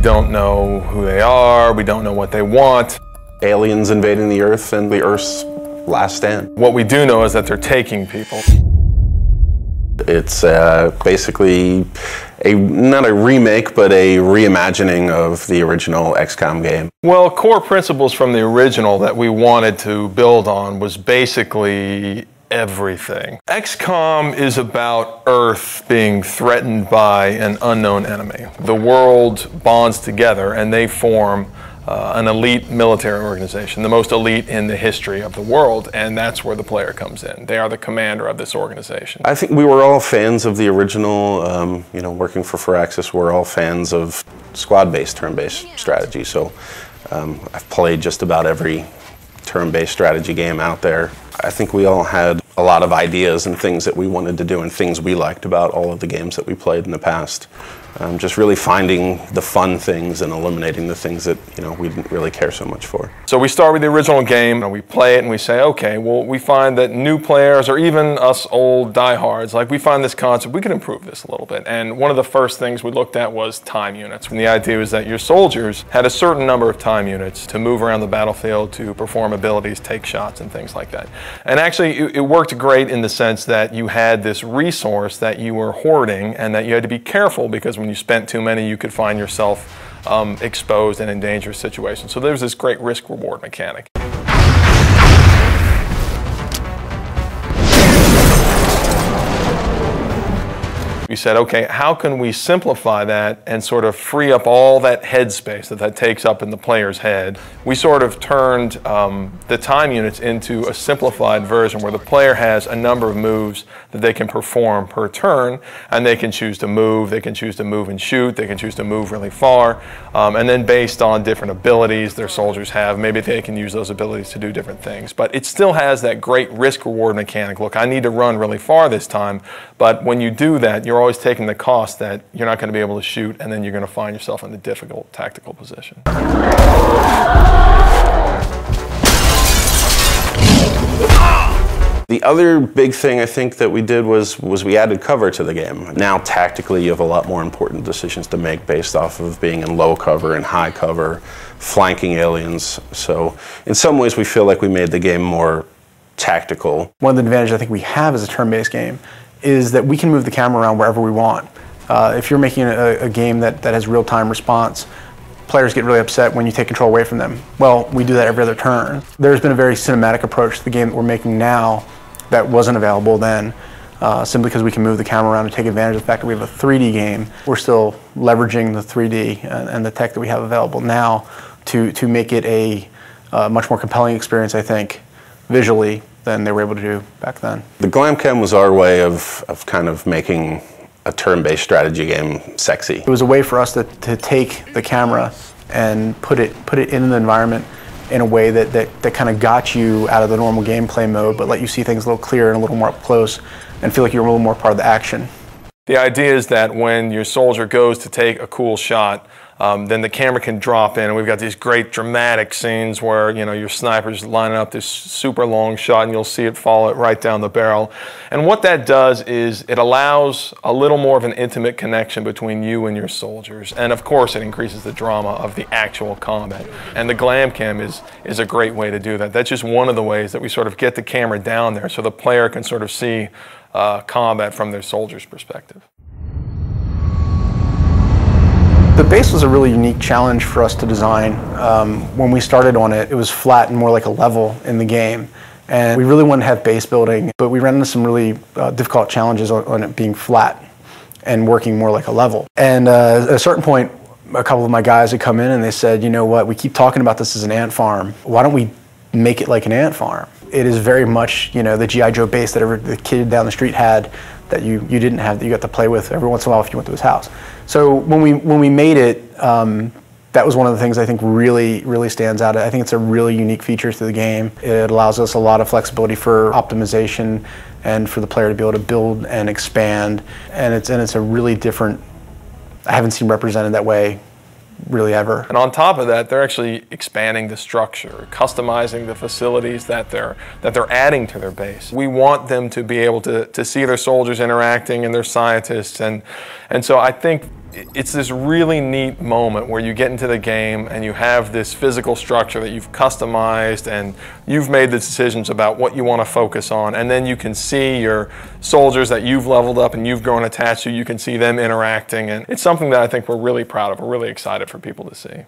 don't know who they are, we don't know what they want. Aliens invading the Earth and the Earth's last stand. What we do know is that they're taking people. It's basically not a remake, but a reimagining of the original XCOM game. Well, core principles from the original that we wanted to build on was basically everything. XCOM is about Earth being threatened by an unknown enemy. The world bonds together and they form an elite military organization, the most elite in the history of the world, and that's where the player comes in. They are the commander of this organization. I think we were all fans of the original, you know, working for Firaxis, we're all fans of squad-based, turn-based strategy, so I've played just about every turn-based strategy game out there. I think we all had a lot of ideas and things that we wanted to do and things we liked about all of the games that we played in the past. Just really finding the fun things and eliminating the things that, you know, we didn't really care so much for. So we start with the original game and we play it and we say, okay, well, we find that new players or even us old diehards, like we find this concept, we can improve this a little bit. And one of the first things we looked at was time units. And the idea was that your soldiers had a certain number of time units to move around the battlefield, to perform abilities, take shots and things like that. And actually it worked great in the sense that you had this resource that you were hoarding and that you had to be careful, because when you spent too many, you could find yourself exposed and in dangerous situations. So there's this great risk-reward mechanic. We said, okay, how can we simplify that and sort of free up all that headspace that takes up in the player's head? We sort of turned the time units into a simplified version where the player has a number of moves that they can perform per turn, and they can choose to move, they can choose to move and shoot, they can choose to move really far, and then based on different abilities their soldiers have, maybe they can use those abilities to do different things. But it still has that great risk-reward mechanic. Look, I need to run really far this time, but when you do that, you're always taking the cost that you're not going to be able to shoot, and then you're going to find yourself in a difficult tactical position. The other big thing I think that we did was we added cover to the game. Now tactically you have a lot more important decisions to make based off of being in low cover and high cover, flanking aliens. So in some ways we feel like we made the game more tactical. One of the advantages I think we have as a turn-based game is that we can move the camera around wherever we want. If you're making a game that has real-time response, players get really upset when you take control away from them. Well, we do that every other turn. There's been a very cinematic approach to the game that we're making now that wasn't available then, simply because we can move the camera around and take advantage of the fact that we have a 3D game. We're still leveraging the 3D and the tech that we have available now to make it a much more compelling experience, I think, visually, than they were able to do back then. The Glamcam was our way of kind of making a turn-based strategy game sexy. It was a way for us to take the camera and put it in the environment in a way that kind of got you out of the normal gameplay mode, but let you see things a little clearer and a little more up close and feel like you're a little more part of the action. The idea is that when your soldier goes to take a cool shot, then the camera can drop in, and we've got these great dramatic scenes where, you know, your sniper's lining up this super long shot and you'll see it fall right down the barrel. And what that does is it allows a little more of an intimate connection between you and your soldiers. And of course it increases the drama of the actual combat. And the Glamcam is a great way to do that. That's just one of the ways that we sort of get the camera down there so the player can sort of see combat from their soldier's perspective. The base was a really unique challenge for us to design. When we started on it, it was flat and more like a level in the game. And we really wanted to have base building, but we ran into some really difficult challenges on it being flat and working more like a level. And at a certain point, a couple of my guys had come in and they said, you know what, we keep talking about this as an ant farm. Why don't we make it like an ant farm? It is very much, you know, the G.I. Joe base that the kid down the street had that you didn't have, that you got to play with every once in a while if you went to his house. So when we made it, that was one of the things I think really stands out. I think it's a really unique feature to the game. It allows us a lot of flexibility for optimization and for the player to be able to build and expand. And it's a really different, I haven't seen represented that way really ever. And on top of that, they're actually expanding the structure, customizing the facilities that they're adding to their base. We want them to be able to see their soldiers interacting and their scientists, and so I think it's this really neat moment where you get into the game and you have this physical structure that you've customized and you've made the decisions about what you want to focus on, and then you can see your soldiers that you've leveled up and you've grown attached to, you can see them interacting, and it's something that I think we're really proud of. We're really excited for people to see.